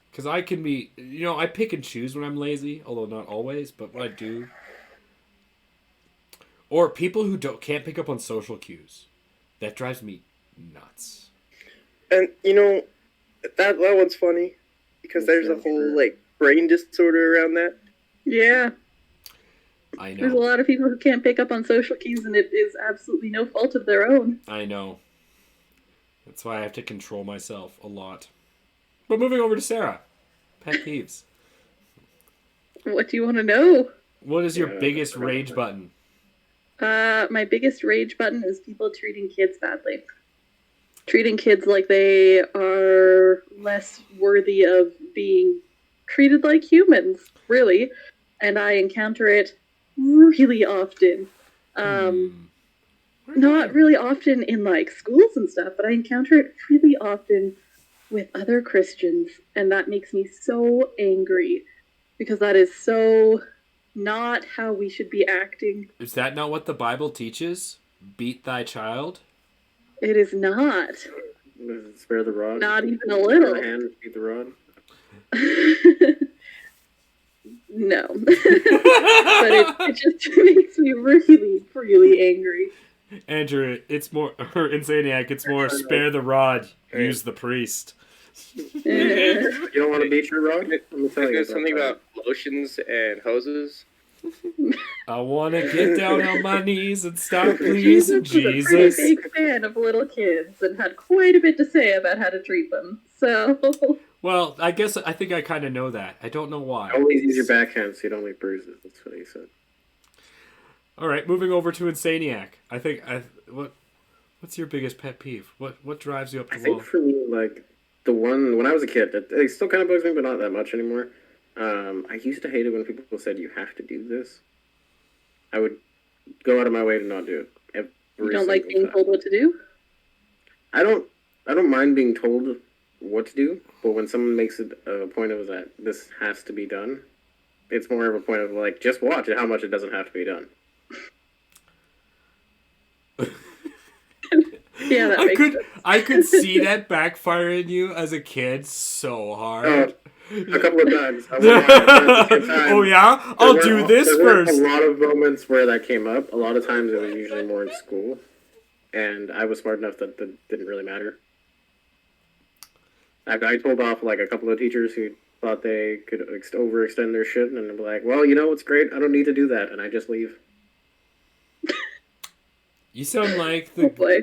Speaker 2: Because I can be, I pick and choose when I'm lazy, although not always, but when I do. Or people who can't pick up on social cues. That drives me nuts.
Speaker 3: And that one's funny because there's a whole brain disorder around that.
Speaker 4: Yeah.
Speaker 2: I know.
Speaker 4: There's a lot of people who can't pick up on social cues, and it is absolutely no fault of their own.
Speaker 2: I know. That's why I have to control myself a lot. But moving over to Sarah. Pet peeves.
Speaker 4: What do you want to know?
Speaker 2: What is your biggest rage button?
Speaker 4: My biggest rage button is people treating kids badly. Treating kids like they are less worthy of being treated like humans, really. And I encounter it really often. Not really often in schools and stuff, but I encounter it really often with other Christians, and that makes me so angry because that is so not how we should be acting.
Speaker 2: Is that not what the Bible teaches? Beat thy child?
Speaker 4: It is not.
Speaker 1: Spare the rod.
Speaker 4: Not even a little.
Speaker 1: Hand, beat the rod.
Speaker 4: No. But it just makes me really, really angry.
Speaker 2: Andrew, it's more, or Insaniac, it's more spare the rod, use the priest.
Speaker 1: You don't want to beat your rod? Let me tell you.
Speaker 3: There's something about lotions and hoses.
Speaker 2: I want to get down on my knees and start pleasing Jesus.
Speaker 4: I'm a pretty big fan of little kids and had quite a bit to say about how to treat them. So.
Speaker 2: Well, I think I kind of know that. I don't know why.
Speaker 1: Always use your backhand so you don't leave bruises. That's what he said.
Speaker 2: All right, moving over to Insaniac. What's your biggest pet peeve? What drives you up the wall?
Speaker 1: I think for me, the one when I was a kid, it still kind of bugs me, but not that much anymore. I used to hate it when people said you have to do this. I would go out of my way to not do it.
Speaker 4: You don't like being told what to do?
Speaker 1: I don't mind being told what to do, but when someone makes it a point of that this has to be done, it's more of a point of just watch how much it doesn't have to be done.
Speaker 4: Yeah, that makes sense.
Speaker 2: I could see that backfiring you as a kid so hard.
Speaker 1: A couple of times.
Speaker 2: Oh yeah? I'll do this first.
Speaker 1: There were a lot of moments where that came up. A lot of times it was usually more in school. And I was smart enough that didn't really matter. I told off a couple of teachers who thought they could overextend their shit, and they'd be like, well, it's great. I don't need to do that. And I just leave.
Speaker 2: You sound like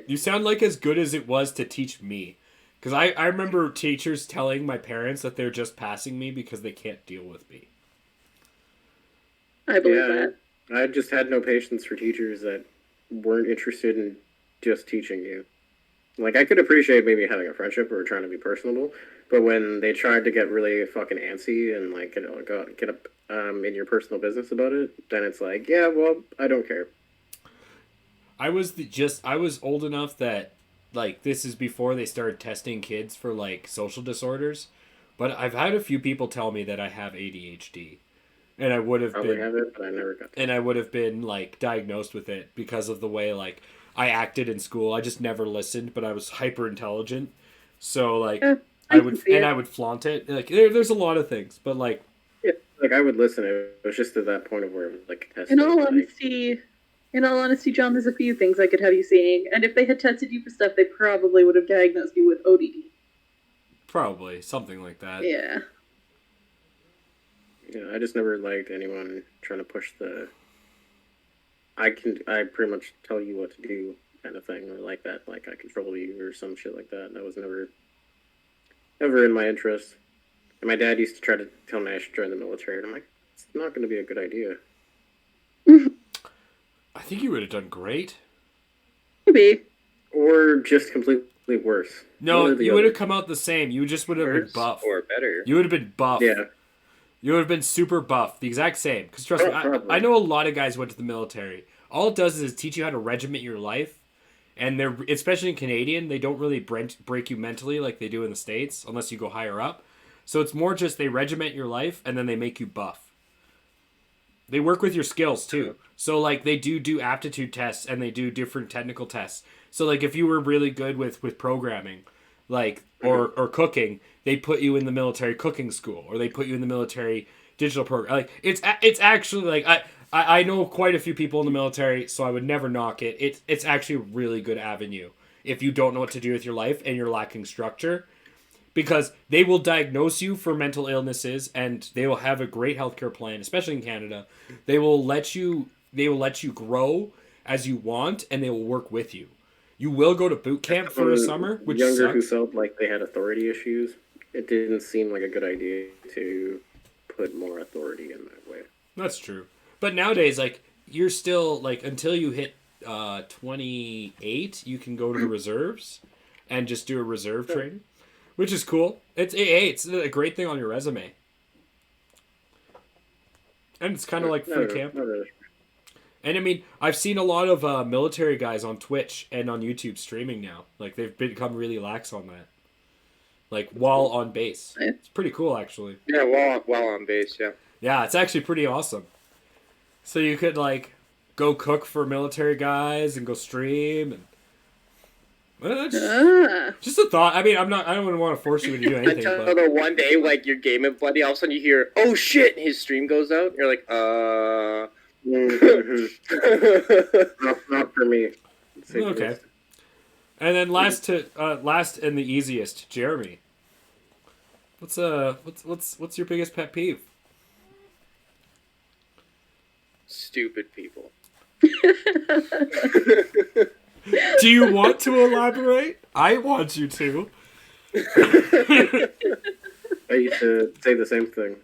Speaker 2: you sound like as good as it was to teach me. Because I remember teachers telling my parents that they're just passing me because they can't deal with me.
Speaker 4: I believe that.
Speaker 1: I just had no patience for teachers that weren't interested in just teaching you. I could appreciate maybe having a friendship or trying to be personable, but when they tried to get really fucking antsy and get up in your personal business about it, then it's yeah, well, I don't care.
Speaker 2: I was old enough that this is before they started testing kids for social disorders, but I've had a few people tell me that I have ADHD, and I would have been
Speaker 1: have it, but I never got.
Speaker 2: And I would have been diagnosed with it because of the way I acted in school. I just never listened, but I was hyper intelligent, so I would flaunt it. There's a lot of things, but
Speaker 1: yeah, I would listen. It was just to that point of where it was tested.
Speaker 4: In all honesty, John, there's a few things I could have you seeing, and if they had tested you for stuff, they probably would have diagnosed you with ODD.
Speaker 2: Probably something like that.
Speaker 4: Yeah.
Speaker 1: Yeah, I just never liked anyone trying to push the I pretty much tell you what to do kind of thing, or that, I control you or some shit like that. That was never in my interest. And my dad used to try to tell me I should join the military, and I'm like, it's not going to be a good idea.
Speaker 2: I think you would have done great.
Speaker 4: Maybe.
Speaker 1: Or just completely worse.
Speaker 2: No, you would have come out the same. You just would have been buff.
Speaker 3: Or better.
Speaker 2: You would have been buff.
Speaker 1: Yeah.
Speaker 2: You would have been super buff, the exact same. Because trust me, I know a lot of guys went to the military. All it does is teach you how to regiment your life. And they're, especially in Canadian, they don't really break you mentally like they do in the States, unless you go higher up. So it's more just they regiment your life, and then they make you buff. They work with your skills, too. So, like, they do aptitude tests, and they do different technical tests. So, like, if you were really good with programming, like, or cooking, they put you in the military cooking school, or they put you in the military digital program. Like, it's actually, like, I know quite a few people in the military, so I would never knock it. It's actually a really good avenue if you don't know what to do with your life and you're lacking structure. Because they will diagnose you for mental illnesses, and they will have a great healthcare plan, especially in Canada. They will let you grow as you want, and they will work with you. You will go to boot camp for a summer, which
Speaker 1: younger
Speaker 2: sucks.
Speaker 1: who felt like they had authority issues. It didn't seem like a good idea to put more authority in that way.
Speaker 2: That's true. But nowadays, like, you're still, like, until you hit 28, you can go to the reserves and just do a reserve training. Which is cool. It's a great thing on your resume. And it's kind of like free camp.
Speaker 1: Not really.
Speaker 2: And I mean, I've seen a lot of military guys on Twitch and on YouTube streaming now. Like, they've become really lax on that. Like, while on base. It's pretty cool, actually.
Speaker 3: Yeah, while on base, yeah.
Speaker 2: Yeah, it's actually pretty awesome. So you could, like, go cook for military guys and go stream and... Well, just a thought. I mean, I don't want to force you to do anything.
Speaker 3: Until the one day, like, you're gaming, buddy, all of a sudden you hear, "Oh shit!" and his stream goes out. And you're like,
Speaker 1: not for me.
Speaker 2: Okay. And then last and the easiest, Jeremy. What's your biggest pet peeve?
Speaker 3: Stupid people.
Speaker 2: Do you want to elaborate? I want you to.
Speaker 1: I used to say the same thing.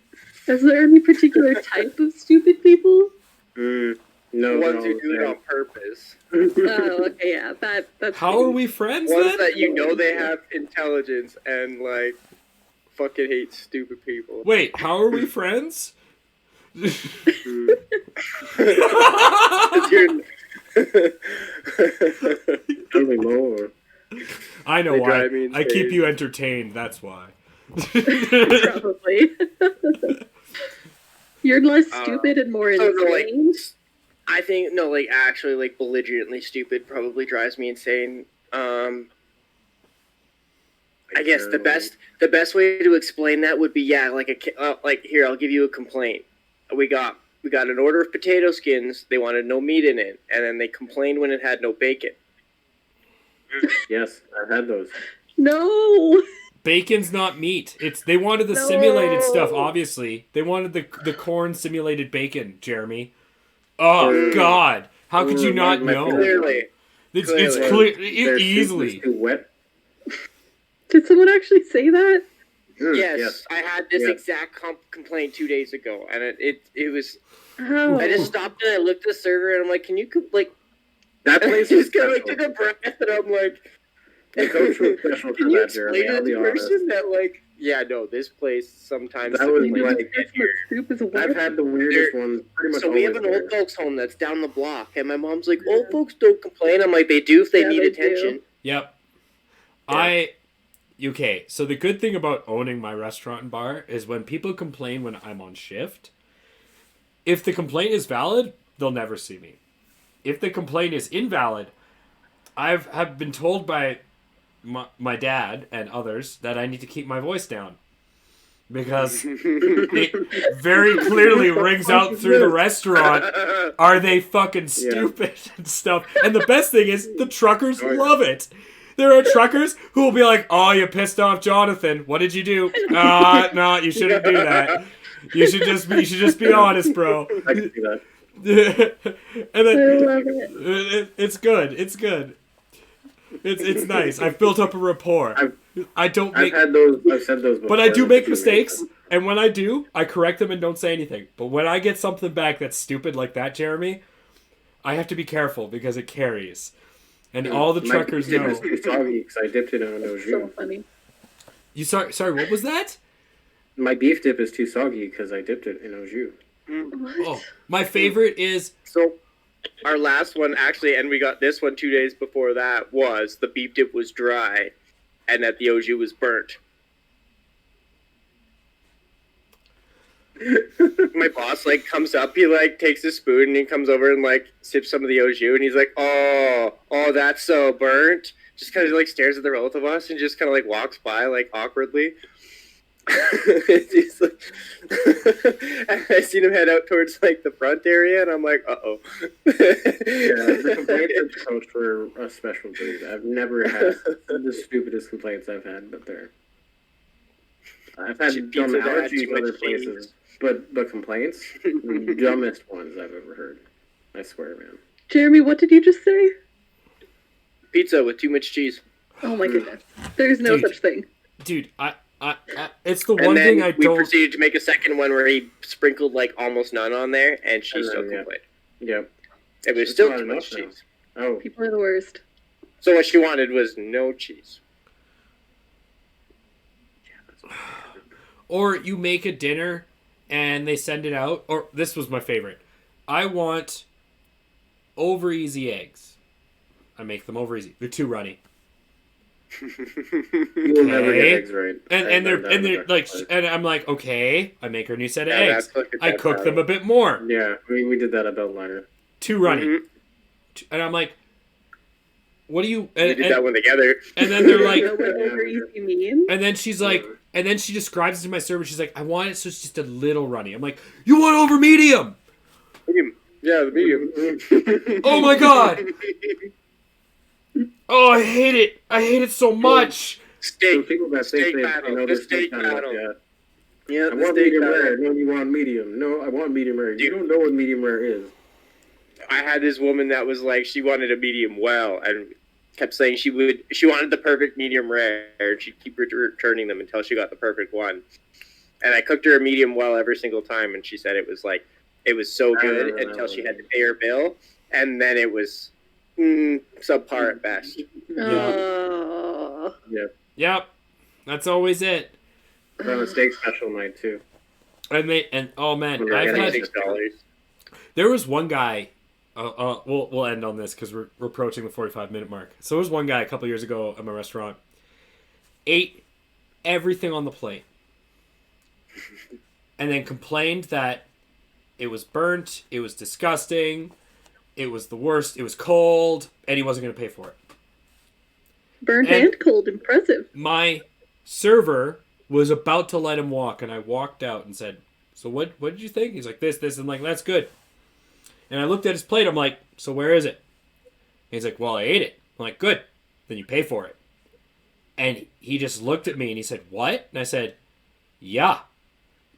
Speaker 4: Is there any particular type of stupid people?
Speaker 1: No.
Speaker 3: Ones who do it on purpose.
Speaker 4: Oh, okay, yeah. That's
Speaker 2: How are we friends
Speaker 3: Ones
Speaker 2: then?
Speaker 3: that you know they have intelligence and, like, fucking hate stupid people.
Speaker 2: Wait, how are we friends?
Speaker 1: Tell me more.
Speaker 2: I know
Speaker 3: They
Speaker 2: why.
Speaker 3: drive me
Speaker 2: I keep
Speaker 3: insane.
Speaker 2: you entertained, that's why.
Speaker 4: probably. You're less stupid and more
Speaker 3: So,
Speaker 4: insane.
Speaker 3: no, like, I think, no, like, actually, like, belligerently stupid probably drives me insane. I guess the best way to explain that would be, yeah, like here, I'll give you a complaint. We got an order of potato skins. They wanted no meat in it, and then they complained when it had no bacon.
Speaker 1: Yes, I've had those.
Speaker 4: No.
Speaker 2: Bacon's not meat. They wanted the simulated stuff, obviously. They wanted the corn simulated bacon, Jeremy. Oh, God. How could you not know?
Speaker 3: Clearly.
Speaker 2: It's clear. Easily.
Speaker 1: It's too wet.
Speaker 4: Did someone actually say that?
Speaker 3: Yes, I had this exact complaint 2 days ago, and it was.
Speaker 4: Oh.
Speaker 3: I just stopped and I looked at the server, and I'm like, "Can you
Speaker 1: That
Speaker 3: I
Speaker 1: place is
Speaker 3: just kind of
Speaker 1: special.
Speaker 3: took a breath, and I'm like,
Speaker 1: The coach was special for
Speaker 3: "Can you
Speaker 1: that, Jeremy.
Speaker 3: explain
Speaker 1: I'll
Speaker 3: to
Speaker 1: be
Speaker 3: the
Speaker 1: honest.
Speaker 3: person that, like, yeah, no, this place sometimes
Speaker 1: That was
Speaker 3: the complaints
Speaker 1: like-
Speaker 3: get here."
Speaker 4: Soup is
Speaker 1: I've
Speaker 4: worse.
Speaker 1: had the weirdest ones pretty much
Speaker 3: So we have
Speaker 1: always
Speaker 3: an old
Speaker 1: there.
Speaker 3: folks home that's down the block, and my mom's like, "Old folks don't complain." I'm like, "They do if they
Speaker 4: Yeah,
Speaker 3: need
Speaker 4: they
Speaker 3: attention."
Speaker 2: Yep.
Speaker 3: Yeah.
Speaker 2: Okay, so the good thing about owning my restaurant and bar is when people complain when I'm on shift, if the complaint is valid, they'll never see me. If the complaint is invalid, have been told by my dad and others that I need to keep my voice down. Because it very clearly rings out through the restaurant, are they fucking stupid and stuff. And the best thing is, the truckers love it. There are truckers who will be like, "Oh, you pissed off Jonathan. What did you do?" No, you shouldn't do that. You should just be honest, bro.
Speaker 1: I can see that.
Speaker 2: And then
Speaker 4: I love it.
Speaker 2: it's good. It's nice. I've built up a rapport.
Speaker 1: I've had those. I've said those before.
Speaker 2: But I do make mistakes, and when I do, I correct them and don't say anything. But when I get something back that's stupid like that, Jeremy, I have to be careful because it carries. And all the truckers know.
Speaker 1: It's soggy because I dipped it in an au
Speaker 4: So
Speaker 1: jus.
Speaker 4: funny.
Speaker 2: You sorry, what was that?
Speaker 1: My beef dip is too soggy because I dipped it in au jus.
Speaker 4: What?
Speaker 2: Oh, my favorite is
Speaker 3: So, our last one, actually, and we got this one 2 days before that, was the beef dip was dry and that the au jus was burnt. My boss, like, comes up, he, like, takes a spoon and he comes over and, like, sips some of the au jus and he's like, oh, that's so burnt. Just kind of, like, stares at the both of us and just kind of, like, walks by, like, awkwardly. He's like, and I seen him head out towards like the front area, and I'm like, uh-oh.
Speaker 1: Yeah, the complaints approach for a special breed. I've never had the stupidest complaints I've had, but I've had dumb allergies in other places, but complaints, the dumbest ones I've ever heard. I swear, man.
Speaker 4: Jeremy, what did you just say?
Speaker 3: Pizza with too much cheese.
Speaker 4: Oh my goodness. There's no
Speaker 2: Dude.
Speaker 4: such thing.
Speaker 2: dude. It's the
Speaker 3: And
Speaker 2: one
Speaker 3: then
Speaker 2: thing I
Speaker 3: we
Speaker 2: don't.
Speaker 3: proceeded to make a second one where he sprinkled like almost none on there, and she
Speaker 1: And
Speaker 3: still
Speaker 1: then, yeah.
Speaker 3: complained.
Speaker 1: Yep.
Speaker 3: It was
Speaker 1: It's
Speaker 3: still
Speaker 1: not
Speaker 3: too much
Speaker 1: enough now.
Speaker 3: cheese.
Speaker 1: Oh,
Speaker 4: People are the worst.
Speaker 3: So what she wanted was no cheese.
Speaker 2: Or you make a dinner and they send it out. Or this was my favorite. I want over easy eggs. I make them over easy. They're too runny.
Speaker 1: you will never get
Speaker 2: Okay.
Speaker 1: eggs right.
Speaker 2: And
Speaker 1: I've done
Speaker 2: they're
Speaker 1: that
Speaker 2: like,
Speaker 1: before.
Speaker 2: and I'm like, okay, I make her a new set of
Speaker 3: Yeah,
Speaker 2: eggs.
Speaker 3: that's like a
Speaker 2: I
Speaker 3: good
Speaker 2: cook them
Speaker 3: battle.
Speaker 2: a bit more.
Speaker 1: Yeah, we did that at Beltliner.
Speaker 2: Too runny.
Speaker 3: Mhm.
Speaker 2: And I'm like, what do you?
Speaker 3: We
Speaker 2: And,
Speaker 3: did that one together.
Speaker 2: and then they're like,
Speaker 4: You know what over easy means?
Speaker 2: and then she's like, and then she describes it to my server. She's like, I want it so it's just a little runny. I'm like, you want over medium?
Speaker 3: Medium. Yeah, the medium.
Speaker 2: Oh my god! Oh, I hate it. I hate it so much.
Speaker 1: So
Speaker 3: Steak.
Speaker 1: people that think
Speaker 3: Steak
Speaker 1: they
Speaker 3: battle.
Speaker 1: know
Speaker 3: The
Speaker 1: the
Speaker 3: steak
Speaker 1: kind of
Speaker 3: battle.
Speaker 1: yeah.
Speaker 3: Yeah,
Speaker 1: I
Speaker 3: the
Speaker 1: want
Speaker 3: steak
Speaker 1: medium
Speaker 3: battle.
Speaker 1: rare. No, you want medium. No, I want medium rare. You
Speaker 3: Dude.
Speaker 1: don't know what medium rare is.
Speaker 3: I had this woman that was like, she wanted a medium well, and kept saying she wanted the perfect medium rare, and she'd keep returning them until she got the perfect one. And I cooked her a medium well every single time, and she said it was so good until she had to pay her bill, and then it was subpar at best.
Speaker 4: Oh.
Speaker 2: Yep, that's always it.
Speaker 1: On a steak special night too.
Speaker 2: And oh man,
Speaker 1: Yeah,
Speaker 2: I've
Speaker 1: yeah,
Speaker 2: had.
Speaker 3: $6.
Speaker 2: There was one guy. We'll end on this because we're approaching the 45-minute mark. So there was one guy a couple years ago at my restaurant. Ate everything on the plate, and then complained that it was burnt, it was disgusting, it was the worst, it was cold, and he wasn't going to pay for it.
Speaker 4: Burnt
Speaker 2: And-
Speaker 4: and cold. Impressive.
Speaker 2: My server was about to let him walk, and I walked out and said, "So what did you think?" He's like, this, and I'm like, "That's good." And I looked at his plate. I'm like, "So where is it?" And he's like, "Well, I ate it." I'm like, "Good. Then you pay for it." And he just looked at me and he said, "What?" And I said, "Yeah.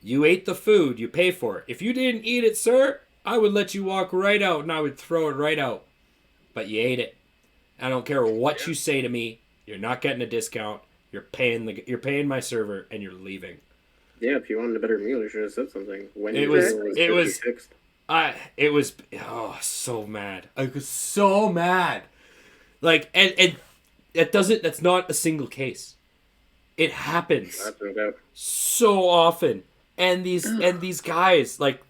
Speaker 2: You ate the food. You pay for it. If you didn't eat it, sir, I would let you walk right out and I would throw it right out. But you ate it. I don't care what you say to me. You're not getting a discount. You're paying my server and you're leaving."
Speaker 1: Yeah, if you wanted a better meal, you should have said something. When
Speaker 2: It
Speaker 1: your
Speaker 2: was-
Speaker 1: bill
Speaker 2: it was-
Speaker 1: 56.
Speaker 2: It was so mad. I was so mad. Like and that's not a single case. It happens
Speaker 1: That's no doubt.
Speaker 2: so often. And these guys like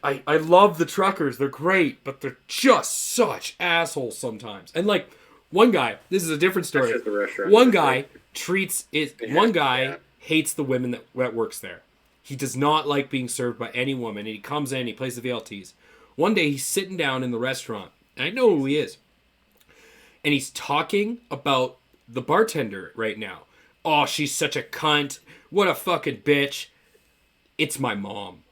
Speaker 2: I love the truckers. They're great, but they're just such assholes sometimes. And like one guy, this is a different
Speaker 1: That's
Speaker 2: story.
Speaker 1: just the restaurant.
Speaker 2: One guy one guy
Speaker 3: Yeah.
Speaker 2: hates the women that works there. He does not like being served by any woman. And he comes in, he plays the VLTs. One day he's sitting down in the restaurant, and I know who he is. And he's talking about the bartender right now. "Oh, she's such a cunt. What a fucking bitch. It's my mom."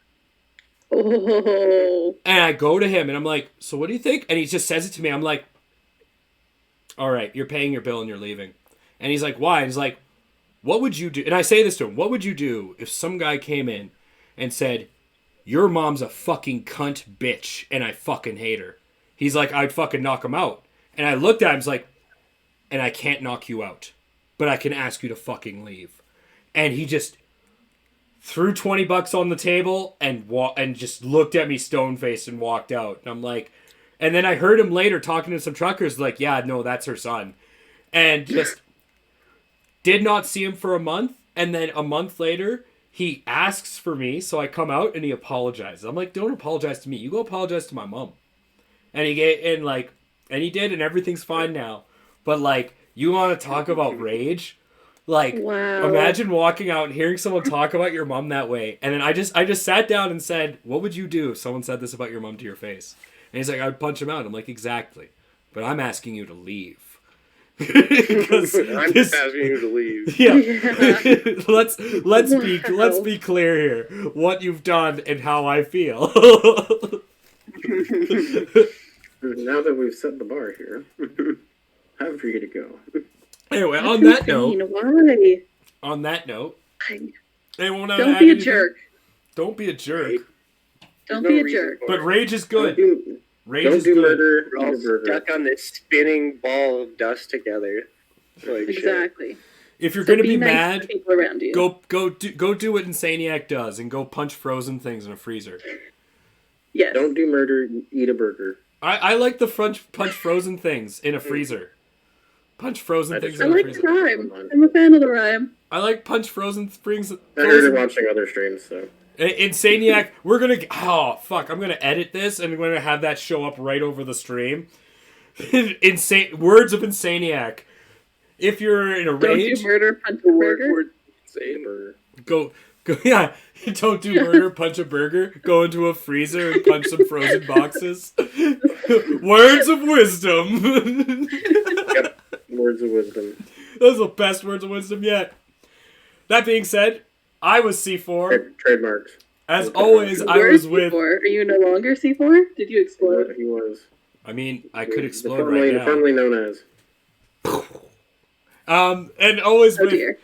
Speaker 4: Oh.
Speaker 2: And I go to him and I'm like, "So what do you think?" And he just says it to me. I'm like, "All right, you're paying your bill and you're leaving." And he's like, "Why?" And he's like, "What would you do?" And I say this to him, "What would you do if some guy came in and said, 'Your mom's a fucking cunt bitch and I fucking hate her'?" He's like, "I'd fucking knock him out." And I looked at him, I was like, "And I can't knock you out, but I can ask you to fucking leave." And he just threw $20 on the table and just looked at me stone-faced and walked out. And I'm like, and then I heard him later talking to some truckers, like, "Yeah, no, that's her son." And just did not see him for a month. And then a month later, he asks for me, so I come out and he apologizes. I'm like, don't apologize to me. You go apologize to my mom. And he did, and everything's fine now. But like, you want to talk about rage? Like,
Speaker 4: Wow.
Speaker 2: imagine walking out and hearing someone talk about your mom that way. And then I just sat down and said, what would you do if someone said this about your mom to your face? And he's like, I'd punch him out. I'm like, exactly. But I'm asking you to leave.
Speaker 1: I'm just asking you to leave.
Speaker 2: Yeah. let's
Speaker 4: Wow.
Speaker 2: be clear here. What you've done and how I feel.
Speaker 1: Now that we've set the bar here, time for you to go.
Speaker 2: Anyway,
Speaker 4: That's
Speaker 2: on that
Speaker 4: insane.
Speaker 2: note,
Speaker 4: Why?
Speaker 2: anyone want to
Speaker 4: Don't
Speaker 2: add
Speaker 4: be a
Speaker 2: anything?
Speaker 4: jerk.
Speaker 2: Don't be a jerk.
Speaker 4: Don't
Speaker 3: No
Speaker 4: be a
Speaker 3: reason
Speaker 4: jerk.
Speaker 3: for
Speaker 2: But
Speaker 3: it.
Speaker 2: rage is good. Rage
Speaker 1: Don't
Speaker 2: is
Speaker 1: do
Speaker 2: good.
Speaker 1: murder.
Speaker 3: We're all
Speaker 1: Eat a burger.
Speaker 3: stuck on this spinning ball of dust together. Like, shit.
Speaker 4: Exactly.
Speaker 2: If you're
Speaker 4: So
Speaker 2: gonna be
Speaker 4: nice to
Speaker 2: mad,
Speaker 4: the people around you.
Speaker 2: go do what Insaniac does and go punch frozen things in a freezer.
Speaker 4: Yes.
Speaker 1: Don't do murder. Eat a burger.
Speaker 2: I like the punch frozen things in a freezer. Punch frozen things
Speaker 4: I
Speaker 2: in a
Speaker 4: like
Speaker 2: freezer.
Speaker 4: the rhyme. I'm a fan of the rhyme.
Speaker 2: I like punch frozen things.
Speaker 1: I heard
Speaker 2: Frozen.
Speaker 1: watching other streams, so.
Speaker 2: Insaniac, we're gonna. Oh fuck! I'm gonna edit this and I'm gonna have that show up right over the stream. Insane words of Insaniac. If you're in a
Speaker 4: Don't
Speaker 2: rage,
Speaker 4: do murder, punch a burger.
Speaker 3: We're
Speaker 1: Eat a burger.
Speaker 2: go. Yeah, don't do murder, punch a burger, go into a freezer and punch some frozen boxes. Words of wisdom.
Speaker 1: Words of wisdom.
Speaker 2: Those are the best words of wisdom yet. That being said, I was C4.
Speaker 1: Trademarks.
Speaker 2: As always, I
Speaker 4: Where
Speaker 2: was
Speaker 4: is
Speaker 2: with.
Speaker 4: C4? Are you no longer C4? Did you explode?
Speaker 1: He was.
Speaker 2: I mean, I could explode
Speaker 1: formerly,
Speaker 2: right now.
Speaker 1: formerly known as.
Speaker 2: And always
Speaker 4: Oh
Speaker 2: with
Speaker 4: dear.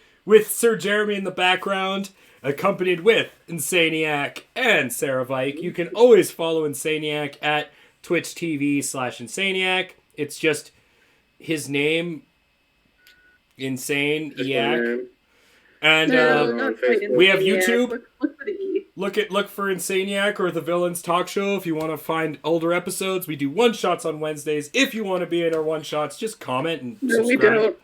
Speaker 2: Sir Jeremy in the background, accompanied with Insaniac and Sarah Vike. You can always follow Insaniac at Twitch TV/Insaniac. It's just his name, Insane Eac. And
Speaker 4: No,
Speaker 1: on
Speaker 4: not quite
Speaker 1: Facebook.
Speaker 2: we have
Speaker 4: Insaniac.
Speaker 2: YouTube.
Speaker 4: Look for the E.
Speaker 2: look for Insaniac or the Villains Talk Show if you want to find older episodes. We do one-shots on Wednesdays. If you want to be in our one-shots, just comment and
Speaker 4: No, we
Speaker 2: subscribe.
Speaker 4: don't.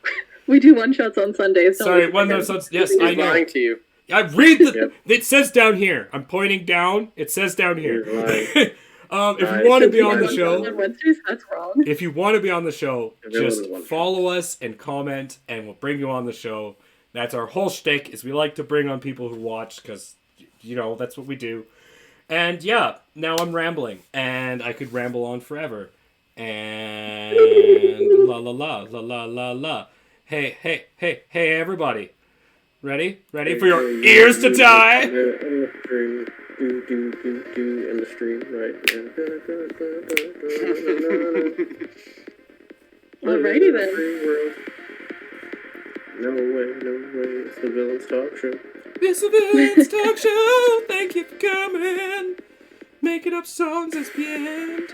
Speaker 4: We do one-shots on Sundays. Don't
Speaker 2: Sorry,
Speaker 4: we?
Speaker 2: one-shots. Yes,
Speaker 3: He's
Speaker 2: I know.
Speaker 3: lying to you.
Speaker 2: I read the.
Speaker 1: Yep.
Speaker 2: It says down here. I'm pointing down. It says down here.
Speaker 1: You're lying.
Speaker 2: If
Speaker 1: Right.
Speaker 2: you want to
Speaker 4: Since
Speaker 2: be
Speaker 4: we
Speaker 2: on
Speaker 4: do
Speaker 2: the show,
Speaker 4: one-shots on Wednesdays, that's wrong.
Speaker 2: if you want to be on the show,
Speaker 1: Everyone
Speaker 2: just
Speaker 1: is one
Speaker 2: follow us and comment, and we'll bring you on the show. That's our whole shtick. Is we like to bring on people who watch because, that's what we do. And yeah, now I'm rambling, and I could ramble on forever. And la la la la la la la. Hey, everybody. Ready for your ears to die?
Speaker 1: In the stream, right?
Speaker 4: Alrighty then.
Speaker 1: No way, it's the Villains Talk Show.
Speaker 2: It's a Villains Talk Show. Thank you for coming. Making up songs as the end.